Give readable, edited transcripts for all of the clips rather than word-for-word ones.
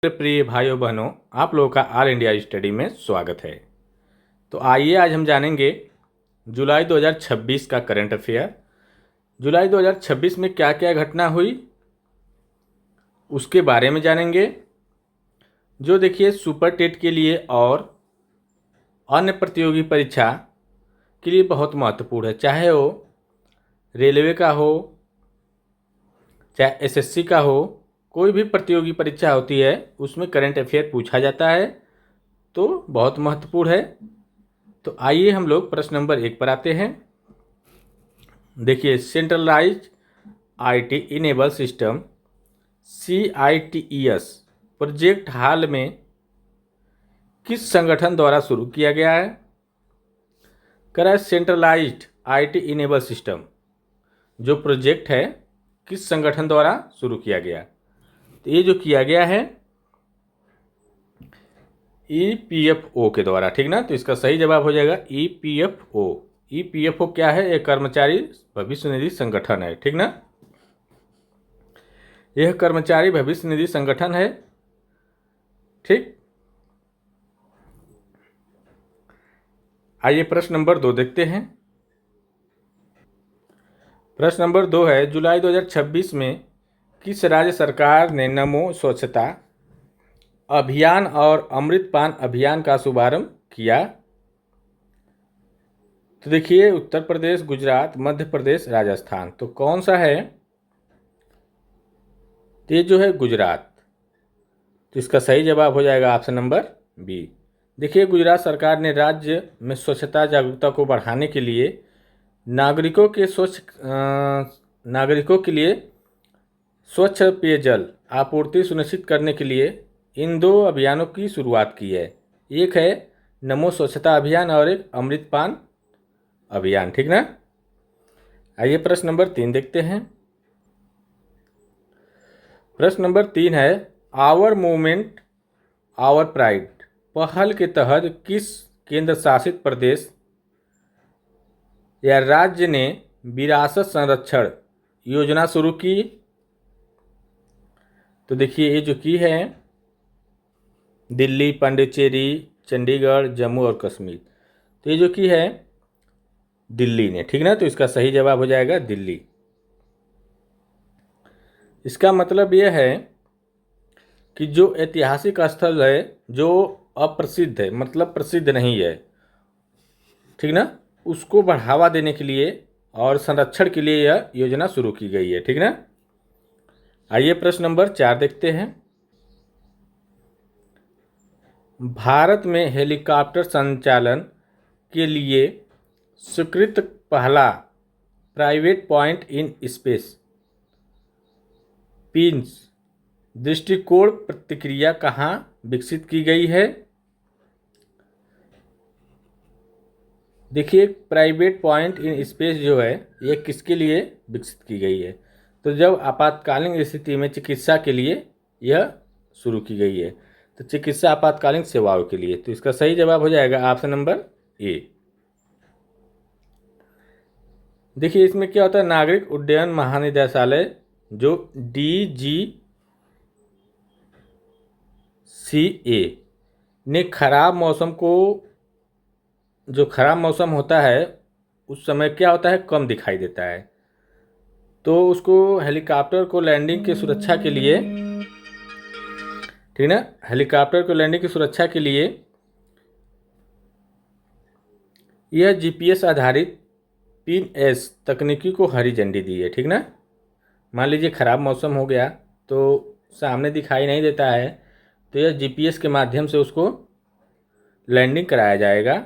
प्रिय भाइयों बहनों, आप लोगों का ऑल इंडिया स्टडी में स्वागत है। तो आइए आज हम जानेंगे जुलाई 2026 का करंट अफेयर। जुलाई 2026 में क्या क्या घटना हुई उसके बारे में जानेंगे, जो देखिए सुपर टेट के लिए और अन्य प्रतियोगी परीक्षा के लिए बहुत महत्वपूर्ण है। चाहे वो रेलवे का हो, चाहे एसएससी का हो, कोई भी प्रतियोगी परीक्षा होती है उसमें करंट अफेयर पूछा जाता है, तो बहुत महत्वपूर्ण है। तो आइए हम लोग प्रश्न नंबर 1 पर आते हैं। देखिए, centralised IT enable system CITES project हाल में किस संगठन द्वारा शुरू किया गया है? कह है सेंट्रलाइज्ड आईटी इनेबल सिस्टम जो प्रोजेक्ट है किस संगठन द्वारा शुरू किया गया? तो ये जो किया गया है EPFO के द्वारा, ठीक ना। तो इसका सही जवाब हो जाएगा EPFO। EPFO क्या है? एक कर्मचारी भविष्य निधि संगठन है, ठीक ना। यह कर्मचारी भविष्य निधि संगठन है, ठीक। आइए प्रश्न नंबर 2 देखते हैं। प्रश्न नंबर 2 है, जुलाई 2026 में किस राज्य सरकार ने नमो स्वच्छता अभियान और अमृत पान अभियान का शुभारंभ किया? तो देखिए, उत्तर प्रदेश, गुजरात, मध्य प्रदेश, राजस्थान। तो कौन सा है? ये जो है गुजरात। तो इसका सही जवाब हो जाएगा ऑप्शन नंबर बी। देखिए, गुजरात सरकार ने राज्य में स्वच्छता जागरूकता को बढ़ाने के लिए नागरिकों के लिए स्वच्छ पेयजल आपूर्ति सुनिश्चित करने के लिए इन 2 अभियानों की शुरुआत की है। एक है नमो स्वच्छता अभियान और एक अमृत पान अभियान, ठीक ना। आइए प्रश्न नंबर 3 देखते हैं। प्रश्न नंबर 3 है, आवर मूवमेंट आवर प्राइड पहल के तहत किस केंद्र शासित प्रदेश या राज्य ने विरासत संरक्षण योजना शुरू की? तो देखिए, ये जो की है दिल्ली, पांडिचेरी, चंडीगढ़, जम्मू और कश्मीर। तो ये जो की है दिल्ली ने, ठीक ना। तो इसका सही जवाब हो जाएगा दिल्ली। इसका मतलब यह है कि जो ऐतिहासिक स्थल है जो अप्रसिद्ध है, मतलब प्रसिद्ध नहीं है, ठीक ना, उसको बढ़ावा देने के लिए और संरक्षण के लिए यह योजना शुरू की गई है, ठीक ना। आइए प्रश्न नंबर 4 देखते हैं। भारत में हेलीकॉप्टर संचालन के लिए स्वीकृत पहला private point in space pins दृष्टिकोण प्रतिक्रिया कहाँ विकसित की गई है? देखिए, प्राइवेट पॉइंट इन स्पेस जो है ये किसके लिए विकसित की गई है? तो जब आपातकालीन स्थिति में चिकित्सा के लिए यह शुरू की गई है, तो चिकित्सा आपातकालीन सेवाओं के लिए। तो इसका सही जवाब हो जाएगा ऑप्शन नंबर ए। देखिए, इसमें क्या होता है, नागरिक उड्डयन महानिदेशालय जो DGCA ने खराब मौसम को, जो खराब मौसम होता है उस समय क्या होता है, कम दिखाई देता है, तो उसको हेलीकॉप्टर को लैंडिंग की सुरक्षा के लिए, ठीक ना, हेलीकॉप्टर को लैंडिंग की सुरक्षा के लिए यह GPS आधारित PIN-S तकनीकी को हरी झंडी दी है, ठीक ना। मान लीजिए खराब मौसम हो गया तो सामने दिखाई नहीं देता है, तो यह GPS के माध्यम से उसको लैंडिंग कराया जाएगा,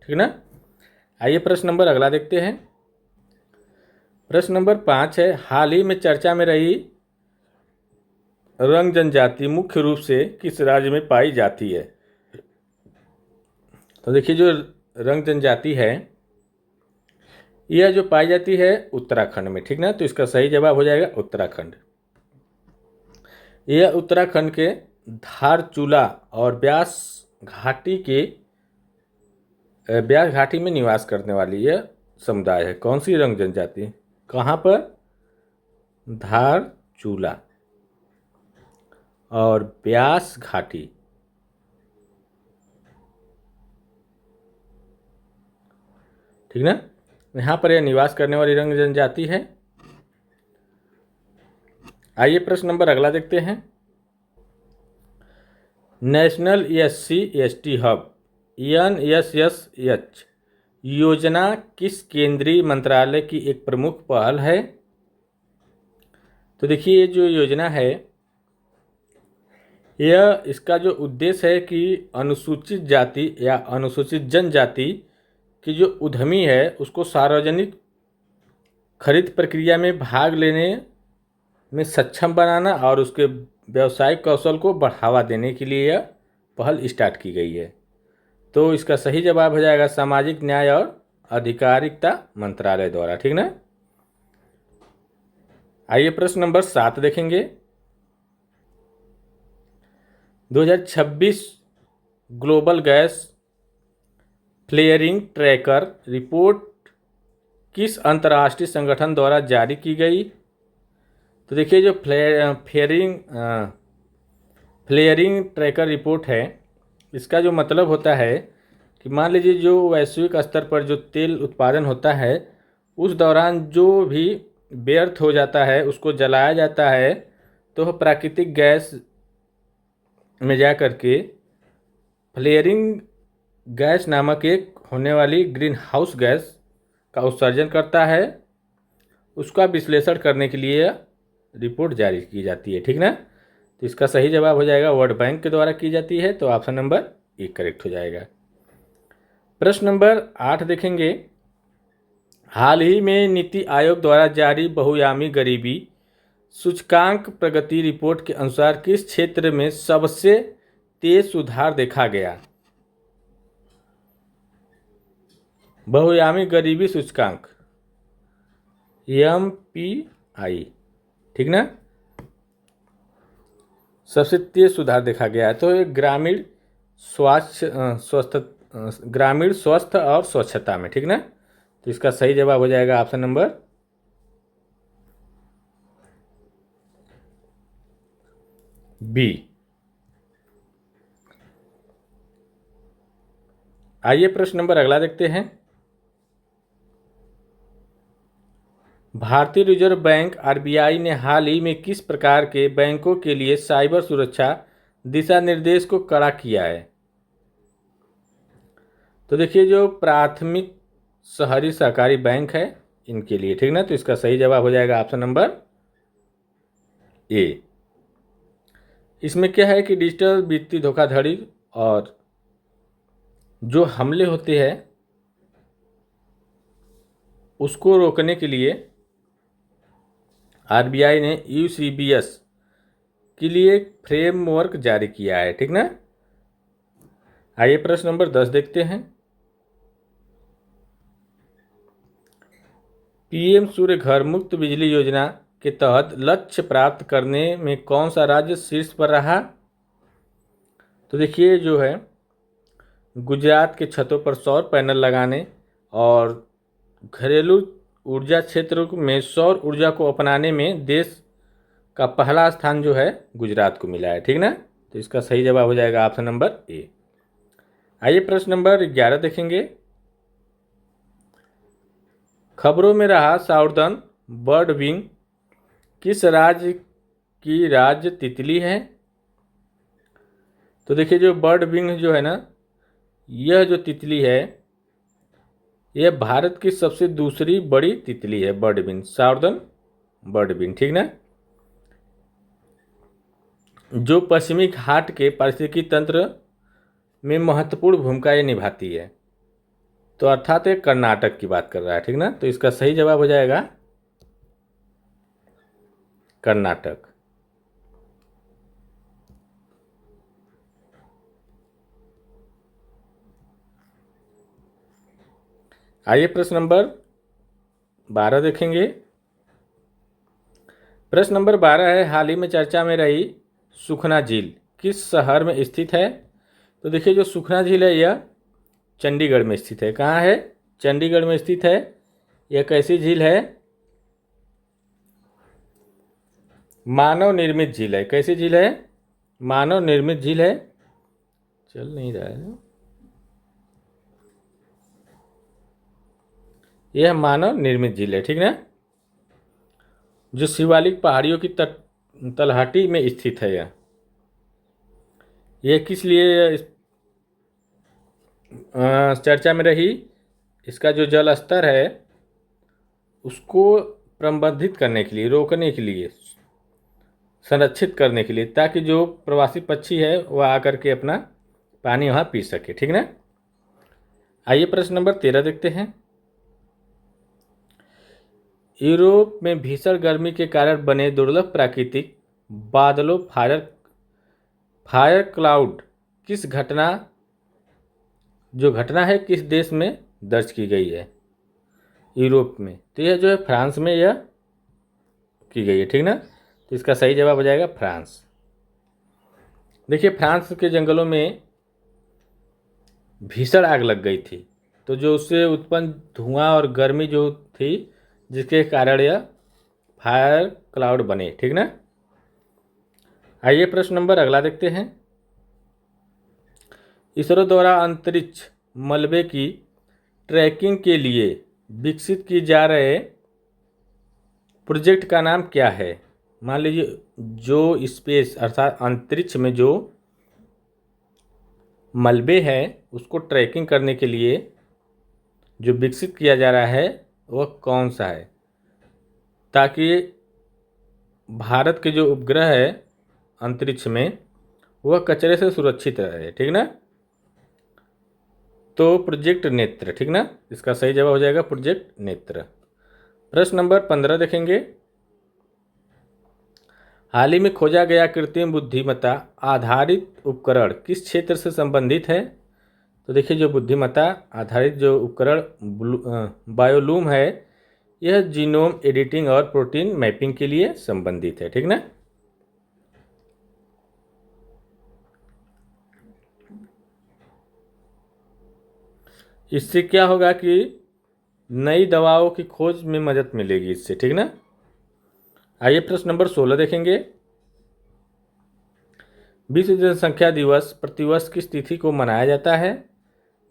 ठीक ना। आइए प्रश्न नंबर अगला देखते हैं। प्रश्न नंबर 5 है, हाल ही में चर्चा में रही रंग जनजाति मुख्य रूप से किस राज्य में पाई जाती है? तो देखिए, जो रंग जनजाति है यह जो पाई जाती है उत्तराखंड में, ठीक ना। तो इसका सही जवाब हो जाएगा उत्तराखंड। यह उत्तराखंड के धारचूला और ब्यास घाटी में निवास करने वाली यह समुदाय है। कौन सी रंग जनजाति? कहाँ पर? धारचूला और ब्यास घाटी। ठीक ना। यहाँ पर यह निवास करने वाली रंग जनजाति है। आइए प्रश्न नंबर अगला देखते हैं। नेशनल SC/ST हब NSSH योजना किस केंद्रीय मंत्रालय की एक प्रमुख पहल है? तो देखिए ये जो योजना है, यह इसका जो उद्देश्य है कि अनुसूचित जाति या अनुसूचित जनजाति की जो उद्यमी है उसको सार्वजनिक खरीद प्रक्रिया में भाग लेने में सक्षम बनाना और उसके व्यावसायिक कौशल को बढ़ावा देने के लिए यह पहल स्टार्ट की गई है। तो इसका सही जवाब हो जाएगा सामाजिक न्याय और अधिकारिता मंत्रालय द्वारा। ठीक ना। आइए प्रश्न नंबर 7 देखेंगे। 2026 global gas flaring tracker report किस अंतर्राष्ट्रीय संगठन द्वारा जारी की गई? तो देखिए जो फ्लेयरिंग ट्रैकर रिपोर्ट है, इसका जो मतलब होता है कि मान लीजिए जो वैश्विक स्तर पर जो तेल उत्पादन होता है उस दौरान जो भी व्यर्थ हो जाता है उसको जलाया जाता है तो वह प्राकृतिक गैस में जा कर के फ्लेयरिंग गैस नामक एक होने वाली ग्रीन हाउस गैस का उत्सर्जन करता है। उसका विश्लेषण करने के लिए रिपोर्ट जारी की जाती है। ठीक ना। तो इसका सही जवाब हो जाएगा वर्ल्ड बैंक के द्वारा की जाती है। तो ऑप्शन नंबर ए करेक्ट हो जाएगा। प्रश्न नंबर 8 देखेंगे। हाल ही में नीति आयोग द्वारा जारी बहुआयामी गरीबी सूचकांक प्रगति रिपोर्ट के अनुसार किस क्षेत्र में सबसे तेज सुधार देखा गया? बहुआयामी गरीबी सूचकांक MPI। ठीक ना। सबसे तेज सुधार देखा गया है। तो ये ग्रामीण स्वास्थ्य और स्वच्छता में। ठीक ना। तो इसका सही जवाब हो जाएगा ऑप्शन नंबर बी। आइए प्रश्न नंबर अगला देखते हैं। भारतीय रिजर्व बैंक RBI ने हाल ही में किस प्रकार के बैंकों के लिए साइबर सुरक्षा दिशा निर्देश को कड़ा किया है? तो देखिए जो प्राथमिक शहरी सहकारी बैंक है इनके लिए। ठीक ना। तो इसका सही जवाब हो जाएगा ऑप्शन नंबर ए। इसमें क्या है कि डिजिटल वित्तीय धोखाधड़ी और जो हमले होते हैं उसको रोकने के लिए RBI ने UCBS के लिए एक फ्रेमवर्क जारी किया है। ठीक ना। आइए प्रश्न नंबर 10 देखते हैं। PM सूर्य घर मुफ्त बिजली योजना के तहत लक्ष्य प्राप्त करने में कौन सा राज्य शीर्ष पर रहा? तो देखिए जो है गुजरात के छतों पर सौर पैनल लगाने और घरेलू ऊर्जा क्षेत्र में सौर ऊर्जा को अपनाने में देश का पहला स्थान जो है गुजरात को मिला है। ठीक ना। तो इसका सही जवाब हो जाएगा ऑप्शन नंबर ए। आइए प्रश्न नंबर 11 देखेंगे। खबरों में रहा साउदर्न बर्ड विंग किस राज्य की राज्य तितली है? तो देखिए जो बर्ड विंग जो है ना, यह जो तितली है यह भारत की सबसे दूसरी बड़ी तितली है। Bird wing, southern bird wing. ठीक ना। जो पश्चिमी घाट के पारिस्थितिकी तंत्र में महत्वपूर्ण भूमिका ये निभाती है। तो अर्थात ये कर्नाटक की बात कर रहा है। ठीक ना। तो इसका सही जवाब हो जाएगा कर्नाटक। आइए प्रश्न नंबर 12 देखेंगे। प्रश्न नंबर 12 है हाल ही में चर्चा में रही सुखना झील किस शहर में स्थित है? तो देखिए जो सुखना झील है यह चंडीगढ़ में स्थित है। कहाँ है? चंडीगढ़ में स्थित है। यह कैसी झील है? मानव निर्मित झील है। कैसी झील है? मानव निर्मित झील है, चल नहीं रहा है, यह मानव निर्मित झील है, ठीक ना, जो शिवालिक पहाड़ियों की तलहटी में स्थित है। यह किस लिए चर्चा में रही? इसका जो जल स्तर है उसको प्रबंधित करने के लिए, रोकने के लिए, संरक्षित करने के लिए, ताकि जो प्रवासी पक्षी है वह आकर के अपना पानी वहाँ पी सके, ठीक ना। आइए प्रश्न नंबर 13 देखते हैं। यूरोप में भीषण गर्मी के कारण बने दुर्लभ प्राकृतिक बादलों फायर क्लाउड किस घटना है किस देश में दर्ज की गई है? यूरोप में, तो यह जो है फ्रांस में यह की गई है, ठीक ना। तो इसका सही जवाब हो जाएगा फ्रांस। देखिए फ्रांस के जंगलों में भीषण आग लग गई थी, तो जो उससे उत्पन्न धुआं और गर्मी जो थी, जिसके कारण यह फायर क्लाउड बने, ठीक ना। आइए प्रश्न नंबर अगला देखते हैं। इसरो द्वारा अंतरिक्ष मलबे की ट्रैकिंग के लिए विकसित की जा रहे प्रोजेक्ट का नाम क्या है? मान लीजिए जो स्पेस अर्थात अंतरिक्ष में जो मलबे है उसको ट्रैकिंग करने के लिए जो विकसित किया जा रहा है वह कौन सा है, ताकि भारत के जो उपग्रह है अंतरिक्ष में वह कचरे से सुरक्षित रहे, ठीक ना। तो प्रोजेक्ट नेत्र, ठीक ना, इसका सही जवाब हो जाएगा प्रोजेक्ट नेत्र। प्रश्न नंबर 15 देखेंगे। हाल ही में खोजा गया कृत्रिम बुद्धिमत्ता आधारित उपकरण किस क्षेत्र से संबंधित है? तो देखिए जो बुद्धिमत्ता आधारित जो उपकरण बायोलूम है, यह जीनोम एडिटिंग और प्रोटीन मैपिंग के लिए संबंधित है, ठीक ना। इससे क्या होगा कि नई दवाओं की खोज में मदद मिलेगी इससे, ठीक ना। आइए प्रश्न नंबर 16 देखेंगे। विश्व जनसंख्या दिवस प्रतिवर्ष किस तिथि को मनाया जाता है?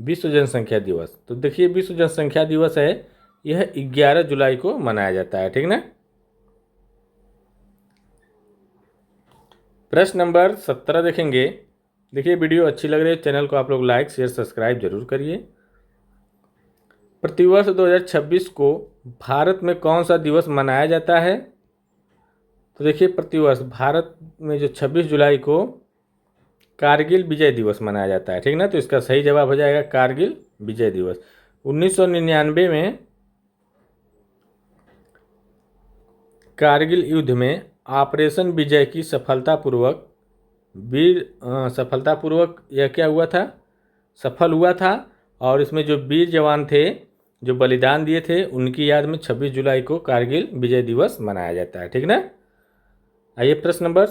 विश्व जनसंख्या दिवस, तो देखिए विश्व जनसंख्या दिवस है यह 11 जुलाई को मनाया जाता है, ठीक ना। प्रश्न नंबर 17 देखेंगे। देखिए वीडियो अच्छी लग रही है, चैनल को आप लोग लाइक शेयर सब्सक्राइब जरूर करिए। प्रतिवर्ष 2026 को भारत में कौन सा दिवस मनाया जाता है? तो देखिए प्रतिवर्ष भारत में जो 26 जुलाई को कारगिल विजय दिवस मनाया जाता है, ठीक ना। तो इसका सही जवाब हो जाएगा कारगिल विजय दिवस। 1999 में कारगिल युद्ध में ऑपरेशन विजय की सफलतापूर्वक यह क्या हुआ था, सफल हुआ था, और इसमें जो वीर जवान थे जो बलिदान दिए थे उनकी याद में 26 जुलाई को कारगिल विजय दिवस मनाया जाता है, ठीक ना। आइए प्रश्न नंबर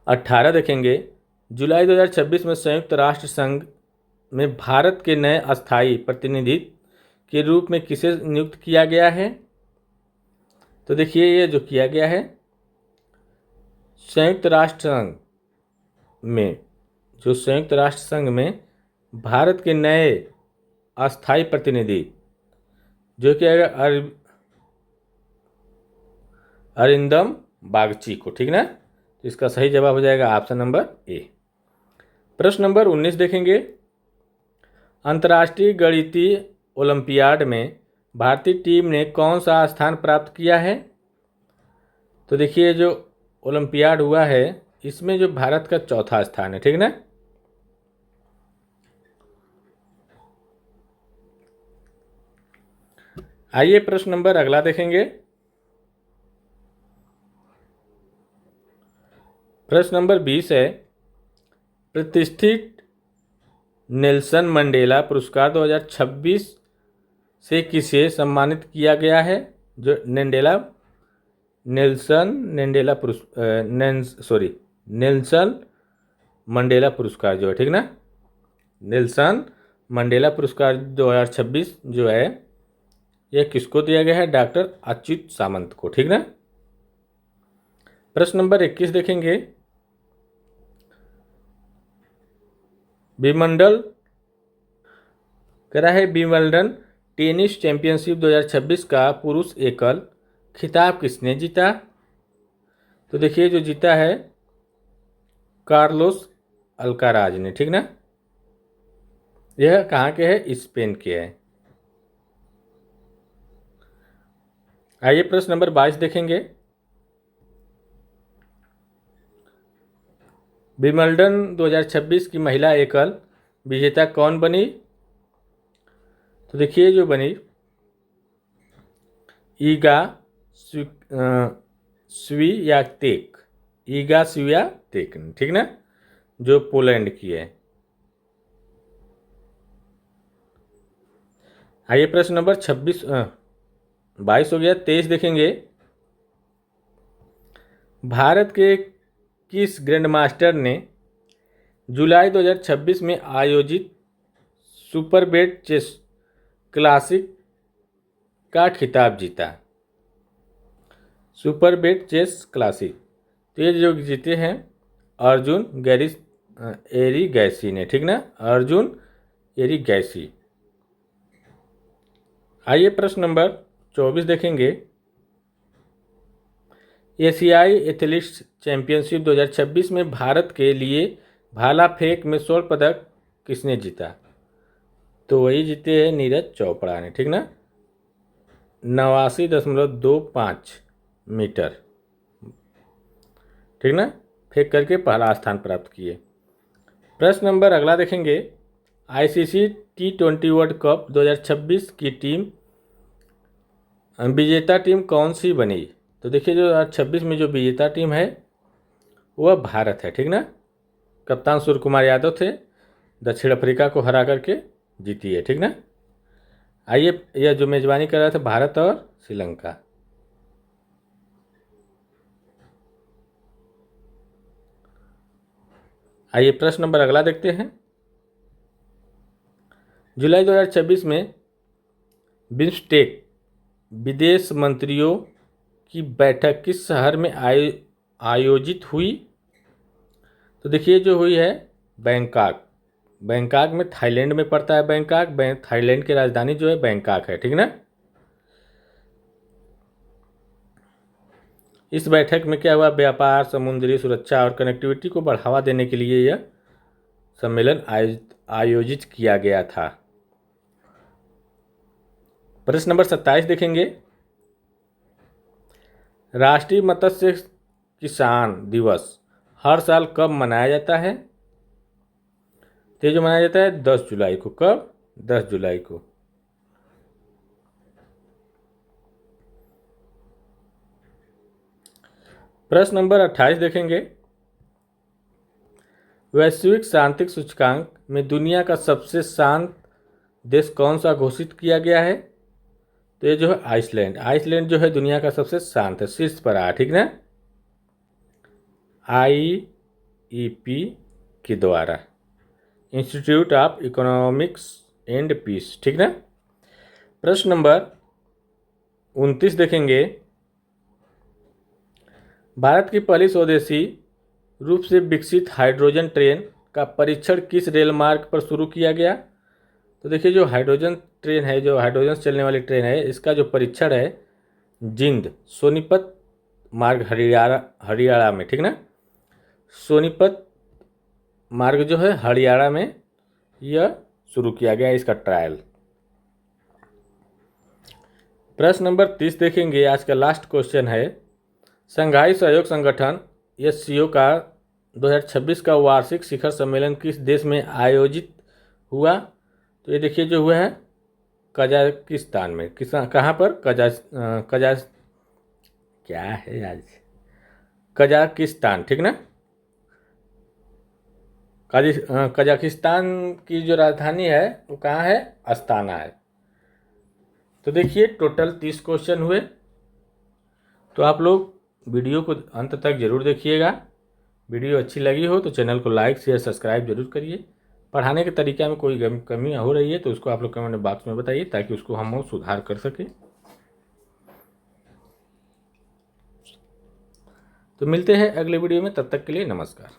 18 देखेंगे। जुलाई 2026 में संयुक्त राष्ट्र संघ में भारत के नए अस्थायी प्रतिनिधि के रूप में किसे नियुक्त किया गया है? तो देखिए ये जो किया गया है संयुक्त राष्ट्र संघ में भारत के नए अस्थायी प्रतिनिधि जो कि अरिंदम बागची को, ठीक ना। तो इसका सही जवाब हो जाएगा ऑप्शन नंबर ए। प्रश्न नंबर 19 देखेंगे। अंतर्राष्ट्रीय गणितीय ओलंपियाड में भारतीय टीम ने कौन सा स्थान प्राप्त किया है? तो देखिए जो ओलंपियाड हुआ है इसमें जो भारत का चौथा स्थान है, ठीक ना। आइए प्रश्न नंबर अगला देखेंगे। प्रश्न नंबर 20 है। प्रतिष्ठित नेल्सन मंडेला पुरस्कार 2026 से किसे सम्मानित किया गया है? जो नेल्सन मंडेला पुरस्कार जो है, ठीक ना, नेल्सन मंडेला पुरस्कार 2026 जो है यह किसको दिया गया है? डॉक्टर अच्युत सामंत को, ठीक ना। प्रश्न नंबर 21 देखेंगे, विंबलडन कह रहा है विंबलडन टेनिस चैंपियनशिप 2026 का पुरुष एकल खिताब किसने जीता? तो देखिए जो जीता है कार्लोस अल्काराज ने, ठीक ना। यह कहाँ के है? स्पेन के है। आइए प्रश्न नंबर 22 देखेंगे, विंबलडन 2026 की महिला एकल विजेता कौन बनी? तो देखिए जो बनी ईगा स्वियातेक, ईगा स्वियातेक, ठीक ना, जो पोलैंड की है। आइए प्रश्न नंबर 22 हो गया। 23 देखेंगे, भारत के किस ग्रैंडमास्टर ने जुलाई 2026 में आयोजित सुपरबेट चेस क्लासिक का खिताब जीता? सुपरबेट चेस क्लासिक तो ये जो जीते हैं अर्जुन एरिगैसी ने, ठीक ना, अर्जुन एरिगैसी। आइए प्रश्न नंबर 24 देखेंगे, एशियाई एथलेटिक्स चैंपियनशिप 2026 में भारत के लिए भाला फेंक में स्वर्ण पदक किसने जीता? तो वही जीते हैं नीरज चोपड़ा ने, ठीक ना, 89.25 मीटर, ठीक ना, फेंक करके पहला स्थान प्राप्त किए। प्रश्न नंबर अगला देखेंगे, आईसीसी T20 वर्ल्ड कप 2026 की टीम विजेता टीम कौन सी बनी? तो देखिए जो 2026 में जो विजेता टीम है वह भारत है, ठीक ना। कप्तान सूर्य कुमार यादव थे, दक्षिण अफ्रीका को हरा करके जीती है, ठीक ना। आइए यह जो मेजबानी कर रहा था भारत और श्रीलंका। आइए प्रश्न नंबर अगला देखते हैं, जुलाई 2026 में बिम्स्टेक विदेश मंत्रियों की बैठक किस शहर में आयोजित हुई? तो देखिए जो हुई है बैंकॉक, बैंकॉक में, थाईलैंड में पड़ता है बैंकॉक, थाईलैंड की राजधानी जो है बैंकॉक है, ठीक ना। इस बैठक में क्या हुआ? व्यापार, समुद्री सुरक्षा और कनेक्टिविटी को बढ़ावा देने के लिए यह सम्मेलन आयोजित किया गया था। प्रश्न नंबर 27 देखेंगे, राष्ट्रीय मत्स्य किसान दिवस हर साल कब मनाया जाता है? तो ये जो मनाया जाता है 10 जुलाई को। कब? 10 जुलाई को। प्रश्न नंबर 28 देखेंगे, वैश्विक शांति सूचकांक में दुनिया का सबसे शांत देश कौन सा घोषित किया गया है? तो ये जो है आइसलैंड, आइसलैंड जो है दुनिया का सबसे शांत है, शीर्ष पर आया, ठीक ना, IEP के द्वारा, institute of economics and peace, ठीक ना। प्रश्न नंबर 29 देखेंगे, भारत की पहली स्वदेशी रूप से विकसित हाइड्रोजन ट्रेन का परीक्षण किस रेल मार्ग पर शुरू किया गया? तो देखिए जो हाइड्रोजन ट्रेन है, जो हाइड्रोजन से चलने वाली ट्रेन है, इसका जो परीक्षण है जिंद सोनीपत मार्ग हरियाणा में, ठीक ना, सोनीपत मार्ग जो है हरियाणा में यह शुरू किया गया इसका ट्रायल। प्रश्न नंबर 30 देखेंगे, आज का लास्ट क्वेश्चन है, शंघाई सहयोग संगठन SCO का 2026 का वार्षिक शिखर सम्मेलन किस देश में आयोजित हुआ? तो ये देखिए जो हुआ है कजाकिस्तान में, कहाँ पर? क्या है आज, कजाकिस्तान, ठीक ना। कजाकिस्तान की जो राजधानी है वो कहाँ है? अस्ताना है। तो देखिए टोटल 30 क्वेश्चन हुए। तो आप लोग वीडियो को अंत तक जरूर देखिएगा। वीडियो अच्छी लगी हो तो चैनल को लाइक शेयर सब्सक्राइब जरूर करिए। पढ़ाने के तरीके में कोई कमी हो रही है तो उसको आप लोग कमेंट बॉक्स में बताइए ताकि उसको हम सुधार कर सकें। तो मिलते हैं अगले वीडियो में, तब तक के लिए नमस्कार।